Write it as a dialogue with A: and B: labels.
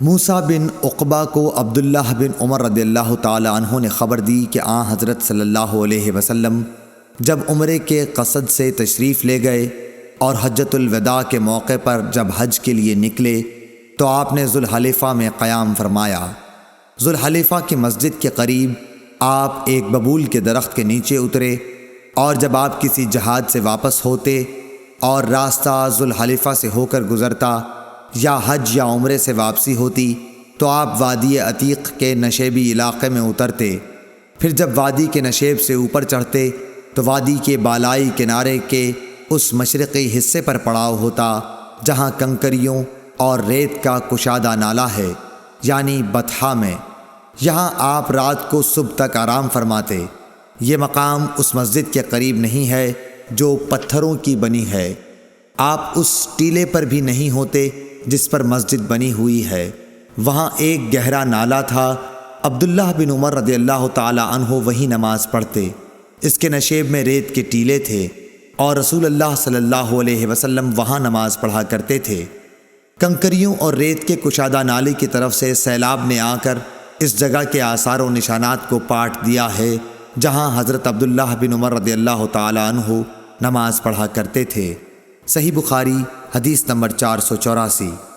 A: موسیٰ بن عقبہ کو عبداللہ بن عمر رضی اللہ تعالی عنہ نے خبر دی کہ حضرت صلی اللہ علیہ وسلم جب عمرے کے قصد سے تشریف لے گئے اور حجۃ الوداع کے موقع پر جب حج کے لیے نکلے تو آپ نے ذوالحلیفہ میں قیام فرمایا۔ ذوالحلیفہ کی مسجد کے قریب آپ ایک ببول کے درخت کے نیچے اترے، اور جب آپ کسی جہاد سے واپس ہوتے اور راستہ ذوالحلیفہ سے ہو کر گزرتا یا حج یا عمرے سے واپسی ہوتی تو آپ وادی عتیق کے نشیبی علاقے میں اترتے۔ پھر جب وادی کے نشیب سے اوپر چڑھتے تو وادی کے بالائی کنارے کے اس مشرقی حصے پر پڑاؤ ہوتا جہاں کنکریوں اور ریت کا کشادہ نالہ ہے، یعنی بطحا میں۔ یہاں آپ رات کو صبح تک آرام فرماتے۔ یہ مقام اس مسجد کے قریب نہیں ہے جو پتھروں کی بنی ہے۔ آپ اس ٹیلے پر بھی نہیں ہوتے جس پر مسجد بنی ہوئی ہے۔ وہاں ایک گہرا نالہ تھا۔ عبداللہ بن عمر رضی اللہ تعالی عنہ وہی نماز پڑھتے۔ اس کے نشیب میں ریت کے ٹیلے تھے اور رسول اللہ صلی اللہ علیہ وسلم وہاں نماز پڑھا کرتے تھے۔ کنکریوں اور ریت کے کشادہ نالے کی طرف سے سیلاب نے آ کر اس جگہ کے آثار و نشانات کو پاٹ دیا ہے جہاں حضرت عبداللہ بن عمر رضی اللہ تعالی عنہ نماز پڑھا کرتے تھے۔ صحیح بخاری حدیث نمبر 484۔